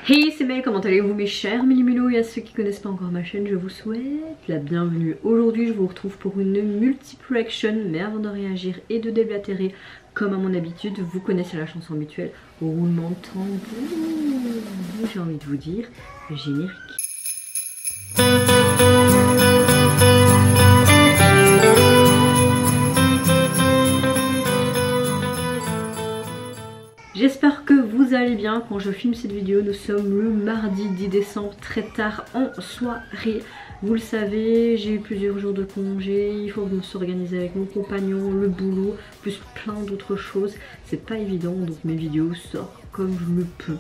Hey, c'est Mel, comment allez-vous mes chers Mini-Minou? Et à ceux qui connaissent pas encore ma chaîne, je vous souhaite la bienvenue. Aujourd'hui, je vous retrouve pour une multiple action, mais avant de réagir et de déblatérer, comme à mon habitude, vous connaissez la chanson habituelle, au roulement de tambour. J'ai envie de vous dire, générique. J'espère que vous allez bien. Quand je filme cette vidéo, nous sommes le mardi 10 décembre, très tard en soirée. Vous le savez, j'ai eu plusieurs jours de congé, il faut s'organiser avec mon compagnon, le boulot, plus plein d'autres choses. C'est pas évident, donc mes vidéos sortent comme je le peux.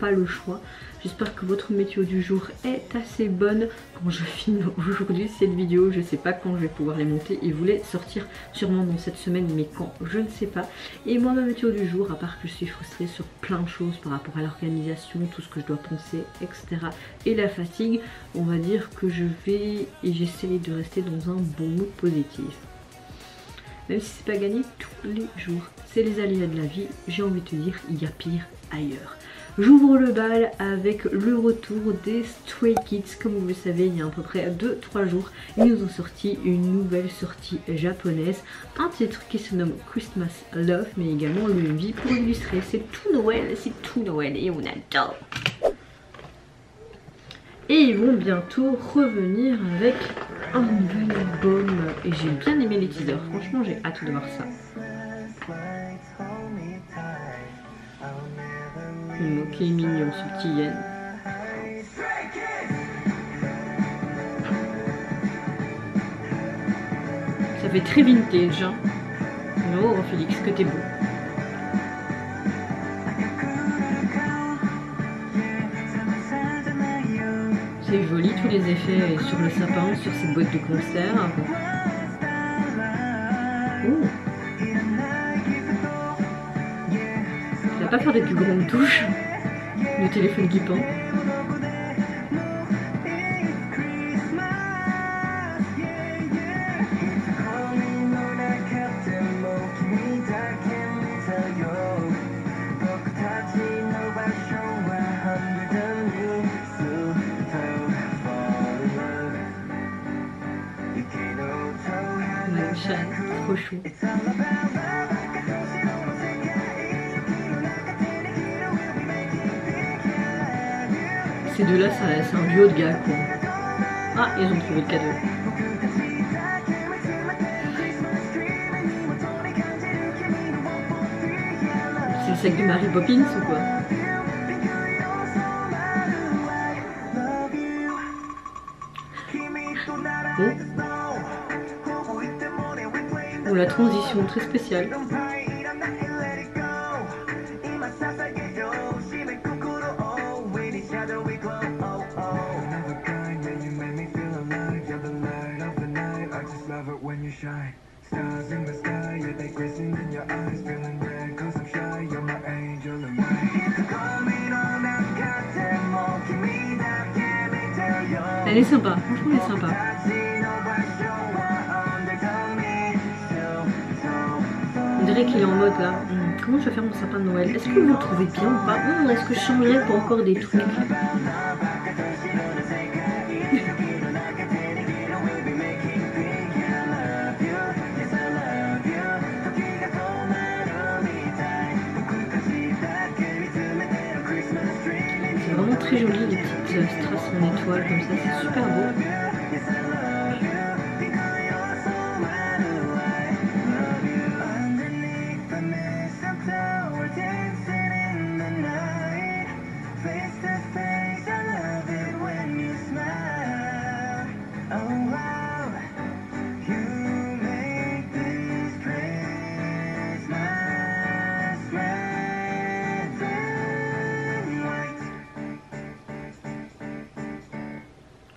Pas le choix. J'espère que votre météo du jour est assez bonne. Quand je filme aujourd'hui cette vidéo, je sais pas quand je vais pouvoir les monter. Ils voulaient sortir sûrement dans cette semaine, mais quand, je ne sais pas. Et moi, ma météo du jour, à part que je suis frustrée sur plein de choses par rapport à l'organisation, tout ce que je dois penser, etc. et la fatigue, on va dire que je vais et j'essaye de rester dans un bon mood positif. Même si c'est pas gagné tous les jours. C'est les aléas de la vie, j'ai envie de te dire, il y a pire ailleurs. J'ouvre le bal avec le retour des Stray Kids. Comme vous le savez, il y a à peu près 2-3 jours, ils nous ont sorti une nouvelle sortie japonaise. Un titre qui se nomme Christmas Love, mais également le MV pour illustrer. C'est tout Noël et on adore. Et ils vont bientôt revenir avec un nouvel album. Et j'ai bien aimé les teasers, franchement j'ai hâte de voir ça. Ok, mignon ce petit yen. Ça fait très vintage, hein. Oh Félix, que t'es beau. C'est joli tous les effets sur le sapin, sur cette boîte de concert. Oh. Je vais pas faire des plus grandes touches. Le téléphone qui pend. Mon chat, trop chou. Ces deux-là, c'est un duo de gars, quoi. Ah, ils ont trouvé le cadeau. C'est le sac de Mary Poppins ou quoi? Oh, la transition très spéciale. Elle est sympa, franchement elle est sympa. On dirait qu'il est en mode là. Comment je vais faire mon sapin de Noël? Est-ce que vous le trouvez bien ou pas? Est-ce que je changerais pour encore des trucs? C'est vraiment très joli les petites strass en étoile comme ça, c'est super beau.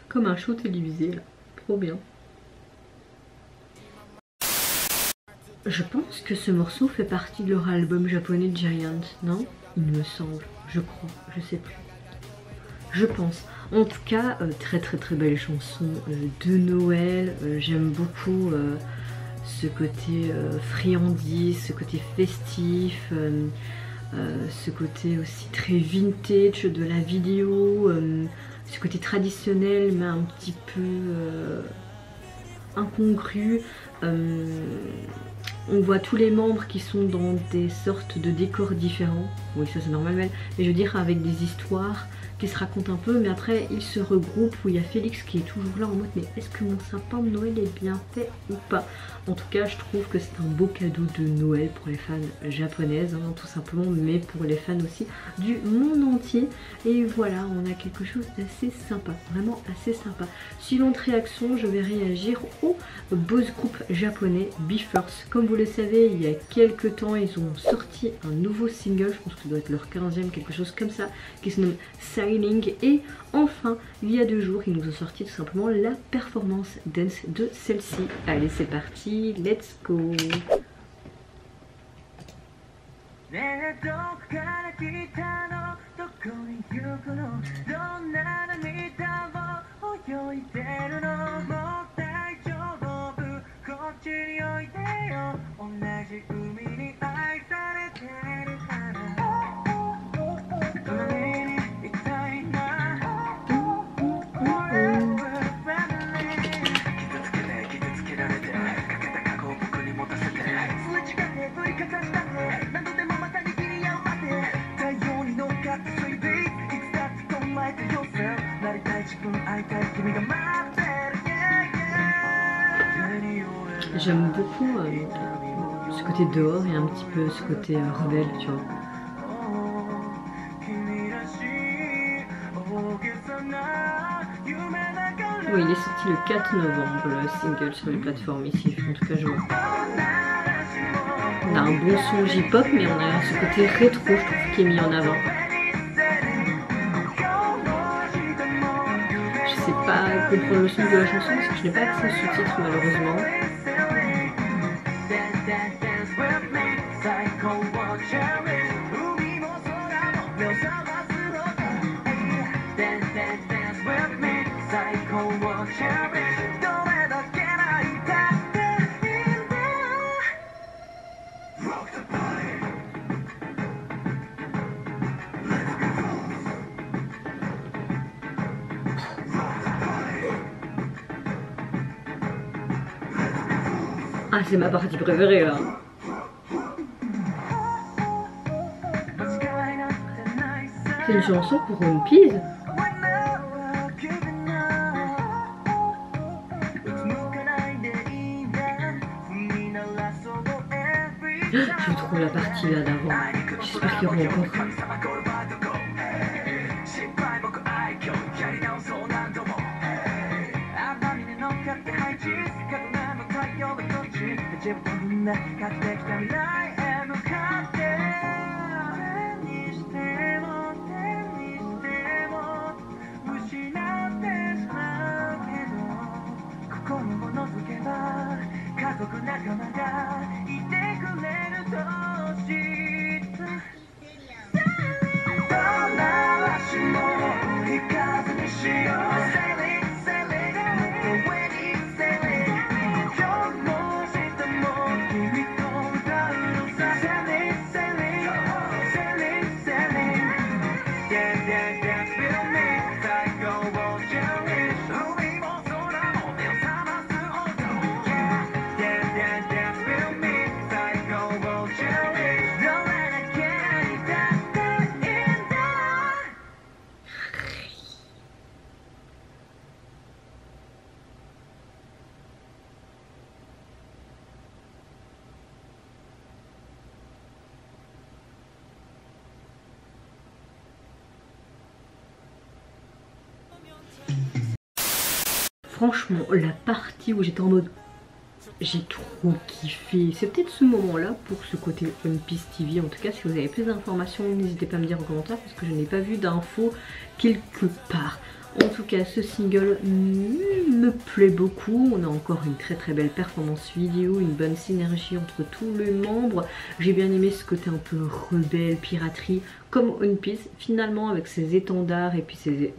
Comme un show télévisé là, trop bien. Je pense que ce morceau fait partie de leur album japonais Giant, non? Il me semble, je crois, je sais plus. Je pense. En tout cas, très belle chanson de Noël. J'aime beaucoup ce côté friandise, ce côté festif. ce côté aussi très vintage de la vidéo, ce côté traditionnel mais un petit peu incongru. On voit tous les membres qui sont dans des sortes de décors différents. Oui, ça c'est normal, mais je veux dire avec des histoires qui se racontent un peu, mais après ils se regroupent, où il y a Félix qui est toujours là en mode mais est-ce que mon sapin de Noël est bien fait ou pas? En tout cas je trouve que c'est un beau cadeau de Noël pour les fans japonaises, hein, tout simplement, mais pour les fans aussi du monde entier. Et voilà, on a quelque chose d'assez sympa, vraiment assez sympa. Suivante réaction, je vais réagir au boys group japonais BE:FIRST. Comme vous le savez, il y a quelques temps ils ont sorti un nouveau single, je pense que ça doit être leur 15e, quelque chose comme ça, qui se nomme Signing. Et enfin, il y a 2 jours, ils nous ont sorti tout simplement la performance dance de celle-ci. Allez, c'est parti, let's go. J'aime beaucoup ce côté dehors et un petit peu ce côté rebelle, tu vois. Oui, il est sorti le 4 novembre, le single sur les plateformes ici, en tout cas je vois. On a un bon son J-pop, mais on a ce côté rétro, je trouve, qui est mis en avant. Je sais pas comprendre le son de la chanson parce que je n'ai pas accès aux sous-titres malheureusement. Ah, c'est ma partie préférée là. C'est une chanson pour One Piece. Je trouve la partie là d'avant. J'espère qu'il y aura encore. Franchement, la partie où j'étais en mode j'ai trop kiffé, c'est peut-être ce moment-là pour ce côté One Piece TV. En tout cas, si vous avez plus d'informations, n'hésitez pas à me dire en commentaire parce que je n'ai pas vu d'infos quelque part. En tout cas, ce single me plaît beaucoup. On a encore une très très belle performance vidéo, une bonne synergie entre tous les membres. J'ai bien aimé ce côté un peu rebelle, piraterie comme One Piece, finalement avec ses étendards et puis ses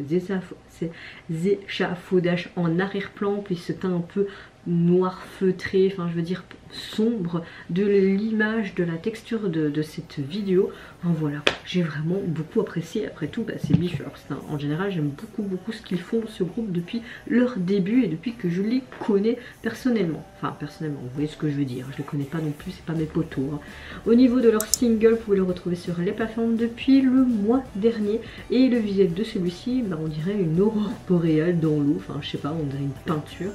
échafaudages en arrière-plan, puis ce teint un peu noir feutré, enfin je veux dire sombre, de l'image, de la texture de cette vidéo. Enfin, voilà, j'ai vraiment beaucoup apprécié. Après tout, bah, c'est BE:FIRST, hein. En général j'aime beaucoup ce qu'ils font, ce groupe, depuis leur début et depuis que je les connais personnellement. Enfin personnellement, vous voyez ce que je veux dire, je les connais pas non plus, c'est pas mes potos, hein. Au niveau de leur single, vous pouvez le retrouver sur les plateformes depuis le mois dernier, et le visuel de celui-ci, bah, on dirait une aurore boréale dans l'eau, enfin je sais pas, on dirait une peinture.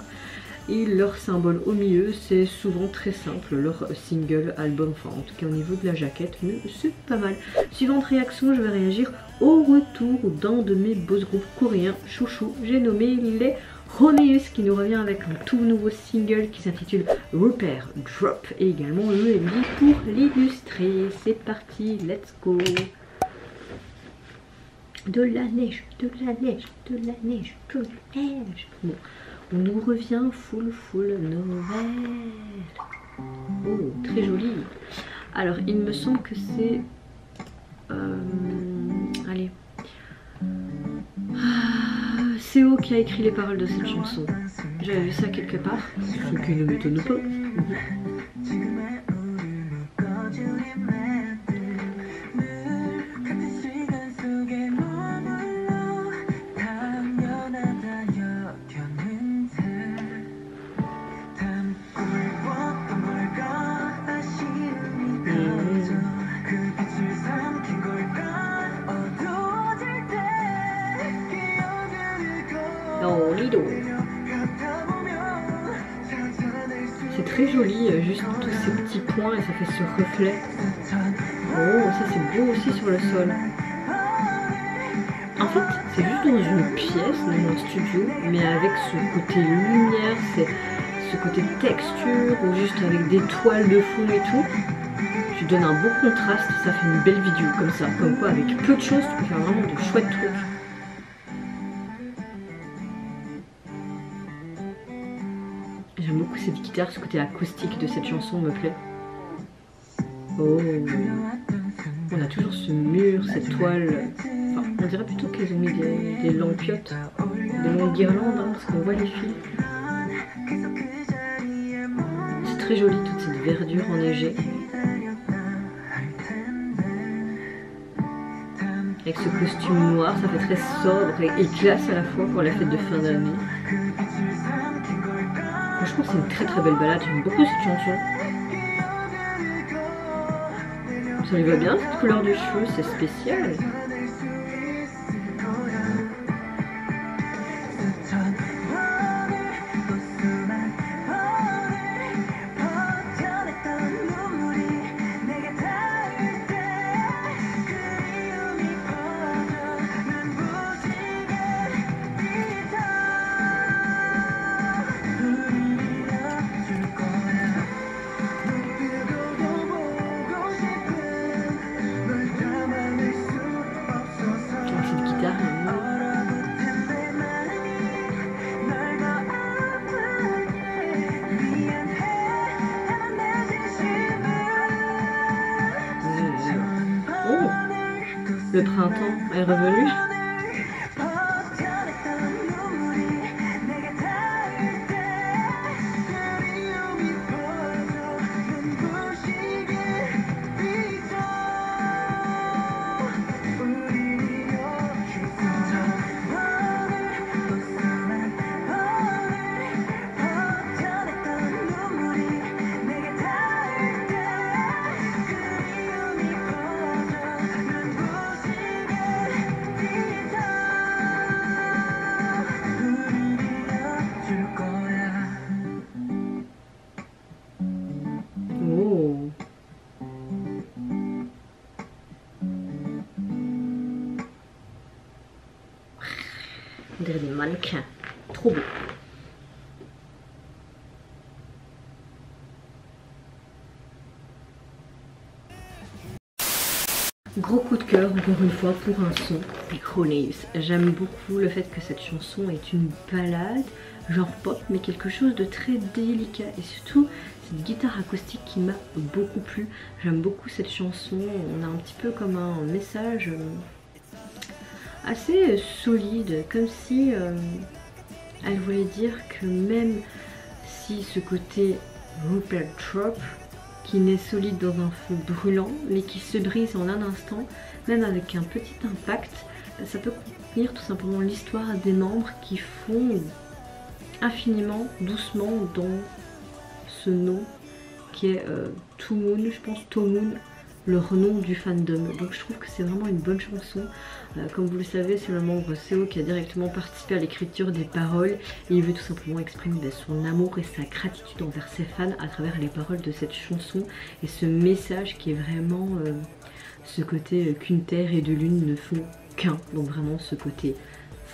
Et leur symbole au milieu, c'est souvent très simple, leur single album, enfin en tout cas au niveau de la jaquette, mais c'est pas mal. Suivante réaction, je vais réagir au retour d'un de mes boss groupes coréens chouchou, j'ai nommé les Honeus, qui nous revient avec un tout nouveau single qui s'intitule Repair Drop, et également le MV pour l'illustrer. C'est parti, let's go. De la neige, de la neige, de la neige, de la neige. Bon. On nous revient full Noël. Oh, très joli. Alors, il me semble que c'est... allez. C'est O qui a écrit les paroles de cette chanson. J'avais vu ça quelque part, ce qui ne m'étonne pas. C'est très joli, juste tous ces petits points et ça fait ce reflet. Oh, ça c'est beau aussi sur le sol. En fait, c'est juste dans une pièce, dans un studio, mais avec ce côté lumière, ce côté texture, ou juste avec des toiles de fond et tout. Tu donnes un beau contraste, ça fait une belle vidéo comme ça. Comme quoi, avec peu de choses, tu peux faire vraiment de chouettes trucs. J'aime beaucoup cette guitare, ce côté acoustique de cette chanson me plaît. Oh, on a toujours ce mur, cette toile. Enfin, on dirait plutôt qu'ils ont mis des lampiottes, des longues guirlandes, hein, parce qu'on voit les fils. C'est très joli, toute cette verdure enneigée. Avec ce costume noir, ça fait très sobre et classe à la fois pour la fête de fin d'année. Franchement, c'est une très belle balade, j'aime beaucoup cette chanson. Ça lui va bien cette couleur de cheveux, c'est spécial. Le printemps est revenu. On dirait des mannequins. Trop beau. Gros coup de cœur encore une fois pour un son Micronaves. J'aime beaucoup le fait que cette chanson est une ballade, genre pop, mais quelque chose de très délicat. Et surtout cette guitare acoustique qui m'a beaucoup plu. J'aime beaucoup cette chanson, on a un petit peu comme un message assez solide, comme si elle voulait dire que même si ce côté Rupert Trop, qui naît solide dans un feu brûlant, mais qui se brise en un instant, même avec un petit impact, ça peut contenir tout simplement l'histoire des membres qui font infiniment, doucement dans ce nom qui est To Moon, je pense To Moon, le renom du fandom. Donc je trouve que c'est vraiment une bonne chanson. Comme vous le savez, c'est le membre Seo qui a directement participé à l'écriture des paroles et il veut tout simplement exprimer son amour et sa gratitude envers ses fans à travers les paroles de cette chanson et ce message qui est vraiment ce côté qu'une terre et deux lunes ne font qu'un. Donc vraiment ce côté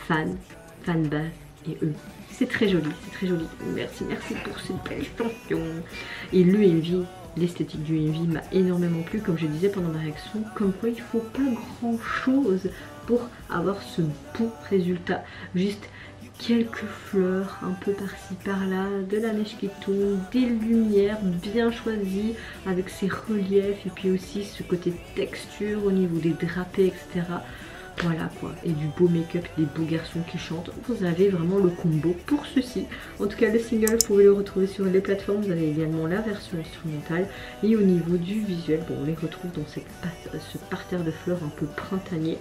fan base et eux. C'est très joli, c'est très joli. Merci pour cette belle chanson. Et le MV, l'esthétique du MV m'a énormément plu, comme je disais pendant ma réaction, comme quoi il faut pas grand chose pour avoir ce beau résultat. Juste quelques fleurs un peu par-ci par-là, de la neige qui tombe, des lumières bien choisies avec ces reliefs et puis aussi ce côté texture au niveau des drapés, etc. Voilà quoi, et du beau make-up, des beaux garçons qui chantent. Vous avez vraiment le combo pour ceci. En tout cas, le single, vous pouvez le retrouver sur les plateformes. Vous avez également la version instrumentale. Et au niveau du visuel, bon, on les retrouve dans ce parterre de fleurs un peu printanier,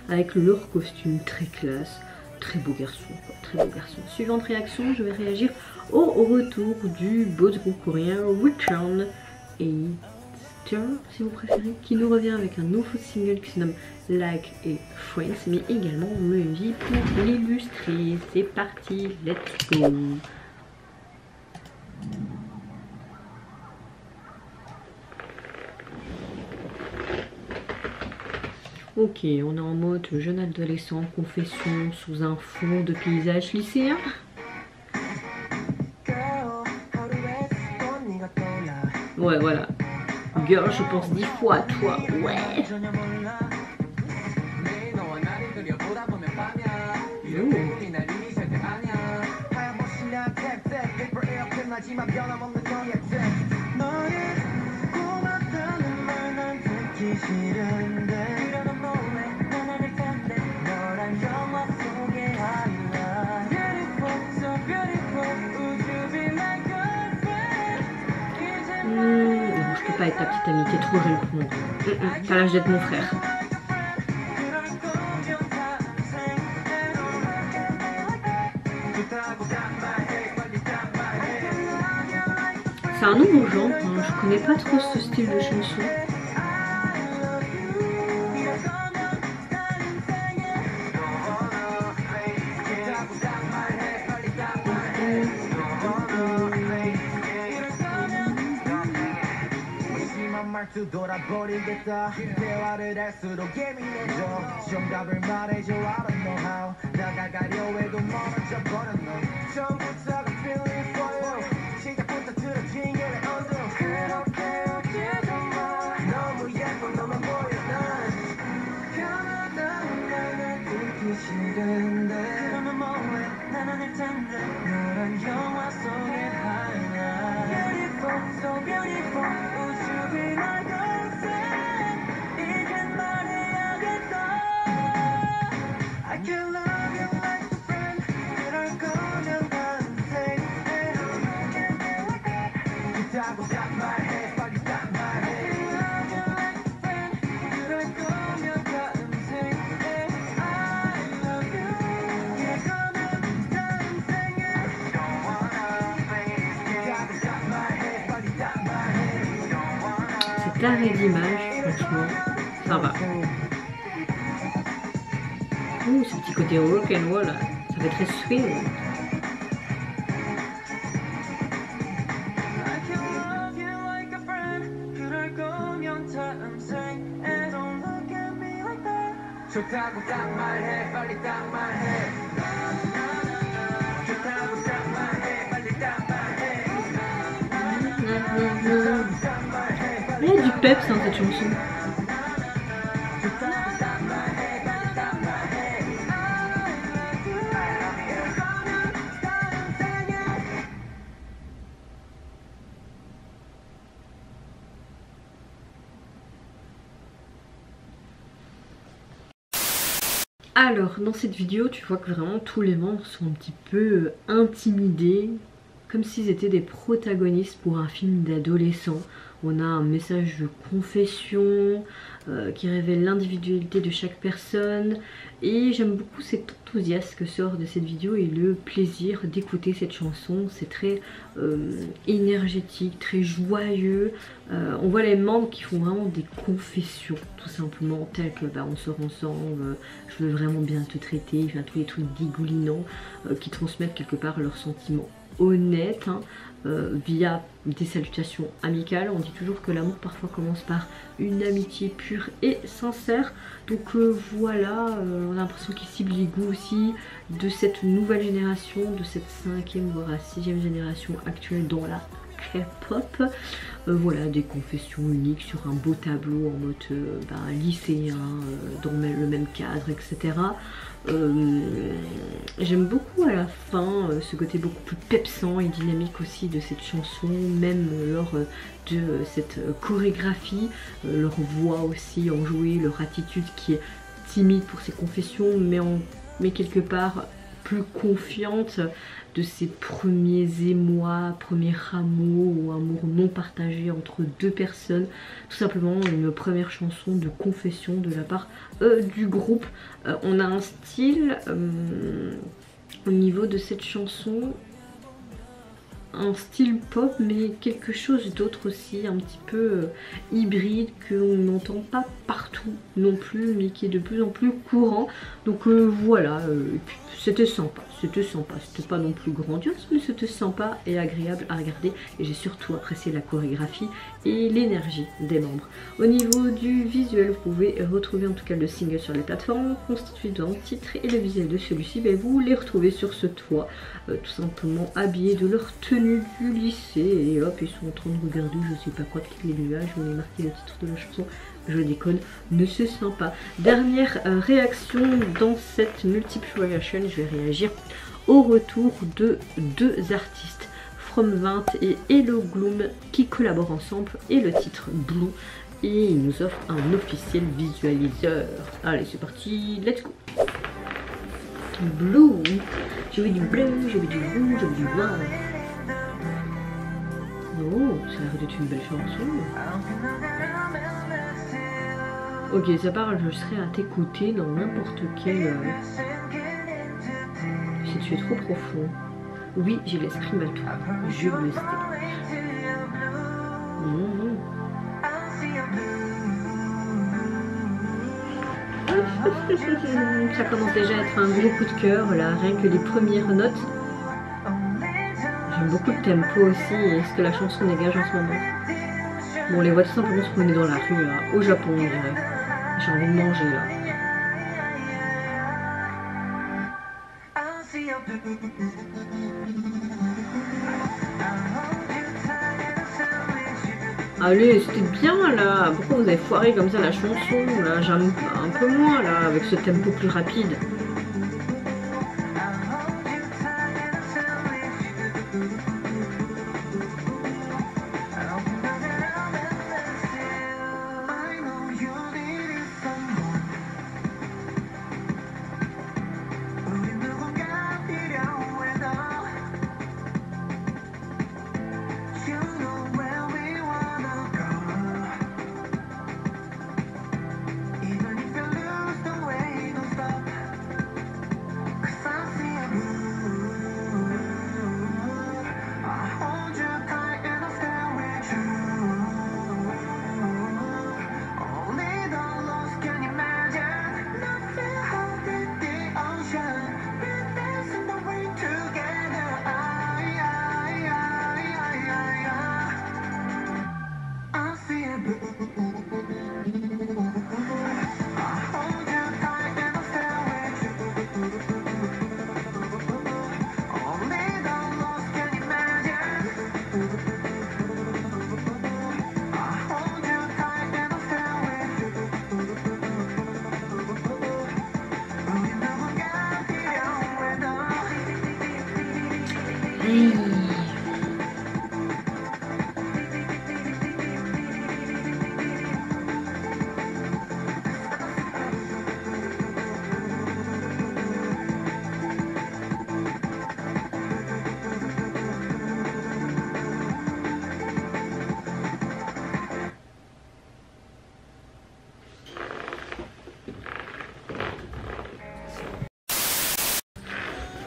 avec leur costume très classe. Très beau garçon, quoi, très beau garçon. Suivante réaction, je vais réagir au retour du beau groupe coréen Return et si vous préférez, qui nous revient avec un nouveau single qui se nomme Like et Friends, mais également le MV pour l'illustrer. C'est parti, let's go. Ok, on est en mode jeune adolescent, confession sous un fond de paysage lycéen. Ouais, voilà. Girl, je pense 10 fois à toi, ouais. Je peux pas être ta petite amie, t'es trop jeune pour moi. T'as l'âge d'être mon frère. C'est un nouveau genre, hein. Je connais pas trop ce style de chanson. Cet arrêt d'image, franchement, ça va. Ouh, ce petit côté rock'n'roll, ça fait très swing. Il y a du peps dans cette chanson. Alors dans cette vidéo tu vois que vraiment tous les membres sont un petit peu intimidés, comme s'ils étaient des protagonistes pour un film d'adolescent. On a un message de confession qui révèle l'individualité de chaque personne. Et j'aime beaucoup cet enthousiasme que sort de cette vidéo et le plaisir d'écouter cette chanson. C'est très énergétique, très joyeux. On voit les membres qui font vraiment des confessions, tout simplement, telles que on sort ensemble, je veux vraiment bien te traiter, enfin, tous les trucs dégoulinants qui transmettent quelque part leurs sentiments honnêtes, hein, via des salutations amicales. On dit toujours que l'amour parfois commence par une amitié pure et sincère. Donc voilà, on a l'impression qu'ils ciblent les goûts aussi de cette nouvelle génération, de cette 5e voire 6e génération actuelle dans la K-pop. Voilà, des confessions uniques sur un beau tableau en mode lycéen, dans le même cadre, etc. J'aime beaucoup à la fin ce côté beaucoup plus pepsant et dynamique aussi de cette chanson, même lors de cette chorégraphie, leur voix aussi enjouée, leur attitude qui est timide pour ses confessions, mais quelque part plus confiante de ses premiers émois, premiers amours ou amour non partagé entre deux personnes. Tout simplement une première chanson de confession de la part du groupe. On a un style au niveau de cette chanson, un style pop mais quelque chose d'autre aussi, un petit peu hybride, qu'on n'entend pas partout non plus mais qui est de plus en plus courant. Donc voilà, c'était sympa, c'était pas non plus grandiose mais c'était sympa et agréable à regarder et j'ai surtout apprécié la chorégraphie et l'énergie des membres. Au niveau du visuel, vous pouvez retrouver en tout cas le single sur les plateformes constitué d'un titre et le visuel de celui-ci, vous les retrouvez sur ce toit, tout simplement habillés de leur tenue du lycée et hop ils sont en train de regarder je sais pas quoi de les nuages, on est marqué le titre de la chanson. Je déconne, mais c'est sympa. Dernière réaction dans cette multiple reaction, je vais réagir au retour de deux artistes, From 20 et Hello Gloom, qui collaborent ensemble et le titre Blue. Et ils nous offrent un officiel visualiseur. Allez, c'est parti, let's go. Blue, je veux du bleu, je veux du rouge, je veux du noir. Oh, ça a l'air d'être une belle chanson. Ok, ça parle, je serai à t'écouter dans n'importe quel... Si tu es trop profond. Oui, j'ai l'esprit mal tourné. Je le sais. Ça commence déjà à être un gros coup de cœur, là, rien que les premières notes. J'aime beaucoup le tempo aussi et ce que la chanson dégage en ce moment. Bon, on les voit tout simplement se promener dans la rue, là, au Japon, on dirait. J'ai envie de manger, là. Allez, c'était bien, là. Pourquoi vous avez foiré comme ça la chanson, là? J'aime un peu moins, là, avec ce tempo plus rapide.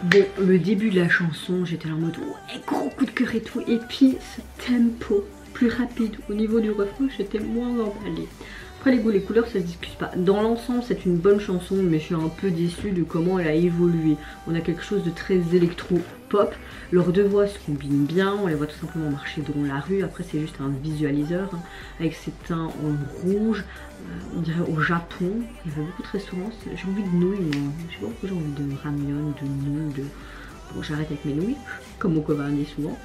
Bon, le début de la chanson, j'étais là en mode ouais, gros coup de cœur et tout. Et puis ce tempo plus rapide au niveau du refrain, j'étais moins emballée. Après les goûts, les couleurs, ça se discute pas. Dans l'ensemble, c'est une bonne chanson, mais je suis un peu déçue de comment elle a évolué. On a quelque chose de très électro-pop. Leurs deux voix se combinent bien, on les voit tout simplement marcher dans la rue. Après, c'est juste un visualiseur, hein, avec ses teints en rouge. On dirait au Japon, il y avait beaucoup de restaurants. J'ai envie de nouilles, moi. Je sais pas pourquoi j'ai envie de ramyeon, de nouilles, de... Bon, j'arrête avec mes nouilles, comme mon copain dit souvent.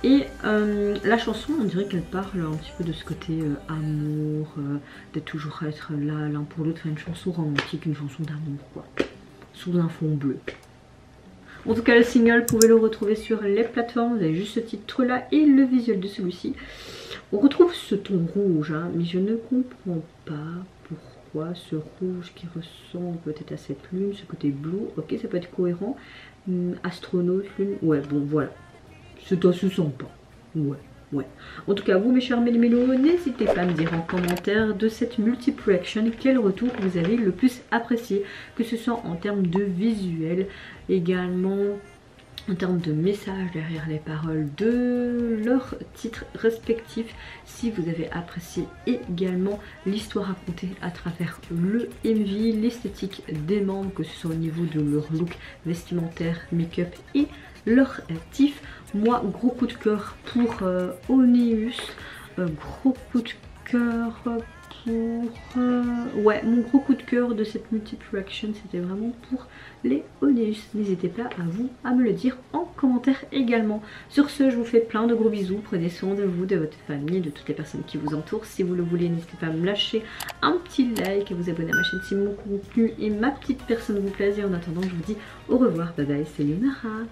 Et la chanson, on dirait qu'elle parle un petit peu de ce côté amour, de toujours être là l'un pour l'autre, une chanson romantique, une chanson d'amour quoi, sous un fond bleu. En tout cas le single, vous pouvez le retrouver sur les plateformes, vous avez juste ce titre là et le visuel de celui-ci. On retrouve ce ton rouge, hein, mais je ne comprends pas pourquoi ce rouge qui ressemble peut-être à cette lune, ce côté bleu, ok ça peut être cohérent, astronaute, lune, ouais bon voilà. C'est assez sympa. Ouais. En tout cas, vous mes chers mélos, n'hésitez pas à me dire en commentaire de cette multiple reaction quel retour vous avez le plus apprécié, que ce soit en termes de visuel, également en termes de messages derrière les paroles de leurs titres respectifs, si vous avez apprécié également l'histoire racontée à travers le MV, l'esthétique des membres, que ce soit au niveau de leur look vestimentaire, make-up et leur tif. Moi, gros coup de cœur pour Oneus, gros coup de cœur pour... ouais, mon gros coup de cœur de cette multiple reaction, c'était vraiment pour les Oneus. N'hésitez pas à me le dire en commentaire également. Sur ce, je vous fais plein de gros bisous, prenez soin de vous, de votre famille, de toutes les personnes qui vous entourent. Si vous le voulez, n'hésitez pas à me lâcher un petit like, à vous abonner à ma chaîne si mon contenu et ma petite personne vous plaisent. Et en attendant, je vous dis au revoir, bye bye, c'est Leonara.